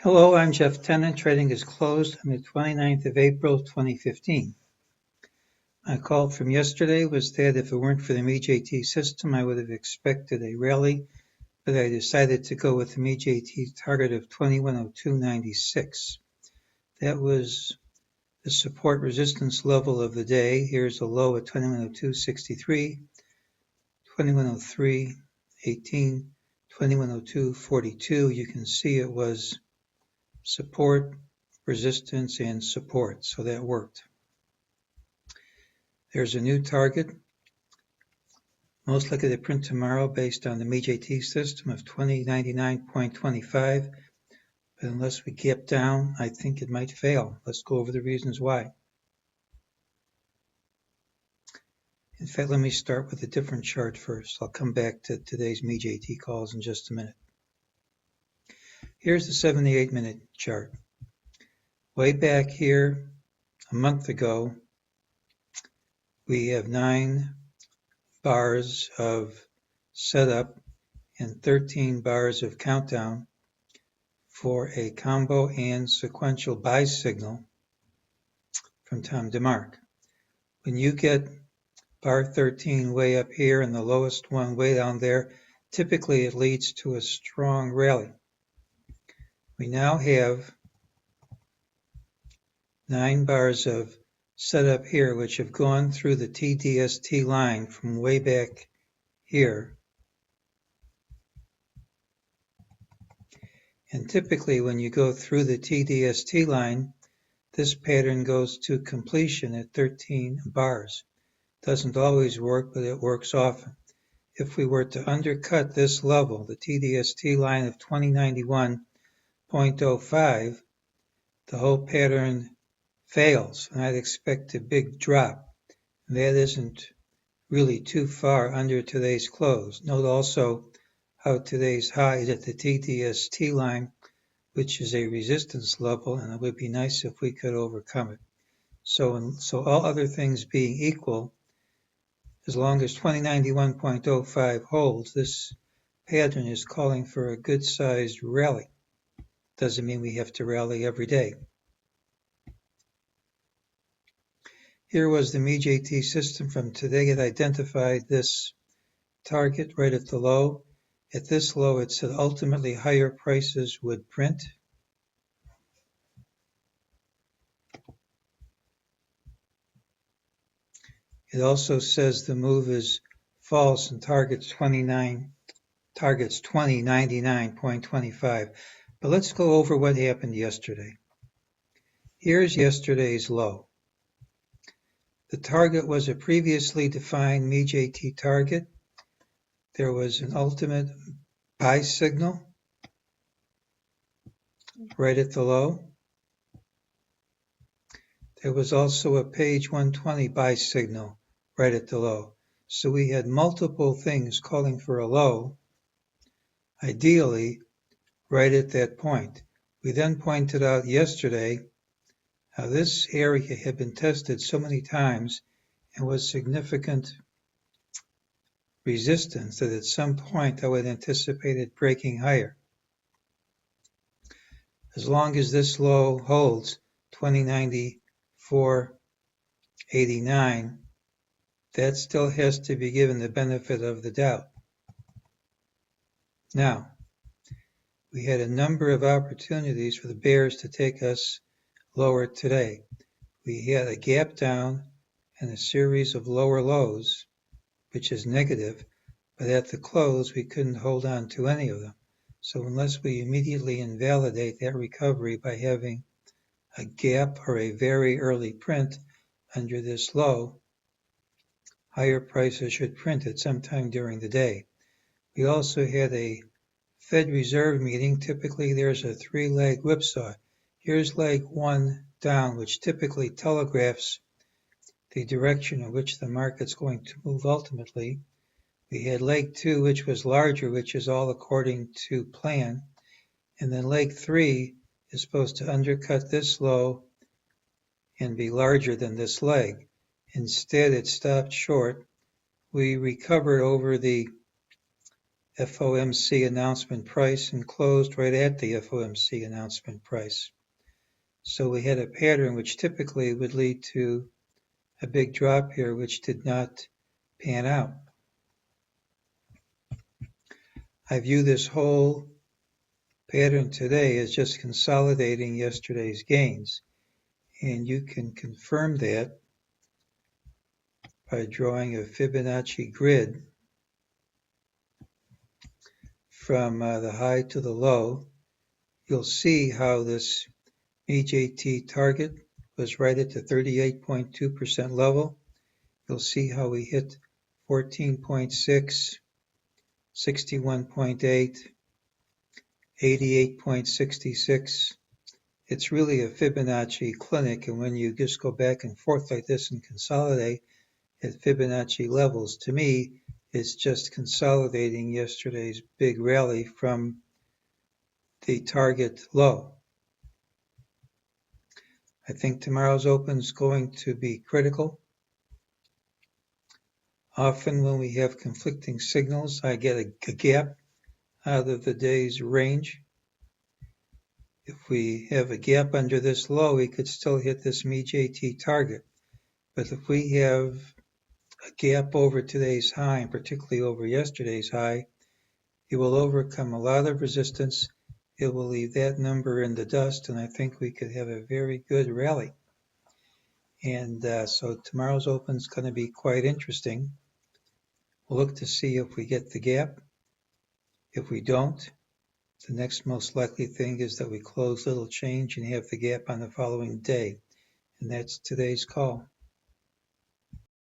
Hello, I'm Jeff Tennant. Trading is closed on the 29th of April, 2015. My call from yesterday was that if it weren't for the mejt system, I would have expected a rally, but I decided to go with the mejt target of 2102.96. That was the support resistance level of the day. Here's a low at 2102.63, 2103.18, 2102.42. You can see it was support, resistance, and support, so that worked. There's a new target, most likely to print tomorrow based on the mejt system of 2099.25, but unless we gap down, I think it might fail. Let's go over the reasons why. In fact, let me start with a different chart first. I'll come back to today's mejt calls in just a minute. Here's the 78-minute chart. Way back here, a month ago, we have 9 bars of setup and 13 bars of countdown for a combo and sequential buy signal from time to mark. When you get bar 13 way up here and the lowest one way down there, typically it leads to a strong rally. We now have 9 bars of setup here which have gone through the TDST line from way back here. And typically when you go through the TDST line, this pattern goes to completion at 13 bars. Doesn't always work, but it works often. If we were to undercut this level, the TDST line of 2091.05, the whole pattern fails, and I'd expect a big drop. That isn't really too far under today's close. Note also how today's high is at the TDST line, which is a resistance level, and it would be nice if we could overcome it. So all other things being equal, as long as 2091.05 holds, this pattern is calling for a good-sized rally. Doesn't mean we have to rally every day. Here was the mejt system from today. It identified this target right at the low. At this low, it said ultimately higher prices would print. It also says the move is false and targets 2099.25. But let's go over what happened yesterday. Here's yesterday's low. The target was a previously defined mejt target. There was an ultimate buy signal right at the low. There was also a page 120 buy signal right at the low. So we had multiple things calling for a low, ideally right at that point. We then pointed out yesterday how this area had been tested so many times and was significant resistance that at some point I would anticipate it breaking higher. As long as this low holds, 2094.89, that still has to be given the benefit of the doubt. Now, we had a number of opportunities for the bears to take us lower today. We had a gap down and a series of lower lows, which is negative, but at the close we couldn't hold on to any of them. So unless we immediately invalidate that recovery by having a gap or a very early print under this low, higher prices should print at some time during the day. We also had a Fed Reserve meeting. Typically there's a 3-leg whipsaw. Here's leg 1 down, which typically telegraphs the direction in which the market's going to move ultimately. We had leg 2, which was larger, which is all according to plan. And then leg 3 is supposed to undercut this low and be larger than this leg. Instead, it stopped short. We recovered over the FOMC announcement price and closed right at the FOMC announcement price. So we had a pattern which typically would lead to a big drop here, which did not pan out. I view this whole pattern today as just consolidating yesterday's gains. And you can confirm that by drawing a Fibonacci grid from the high to the low. You'll see how this mejt target was right at the 38.2% level. You'll see how we hit 14.6, 61.8, 88.66. It's really a Fibonacci clinic, and when you just go back and forth like this and consolidate at Fibonacci levels, to me, it's just consolidating yesterday's big rally from the target low. I think tomorrow's open is going to be critical. Often when we have conflicting signals, I get a gap out of the day's range. If we have a gap under this low, we could still hit this mejt target. But if we have a gap over today's high, and particularly over yesterday's high, it will overcome a lot of resistance. It will leave that number in the dust, and I think we could have a very good rally. And so tomorrow's open is going to be quite interesting. We'll look to see if we get the gap. If we don't, the next most likely thing is that we close little change and have the gap on the following day. And that's today's call.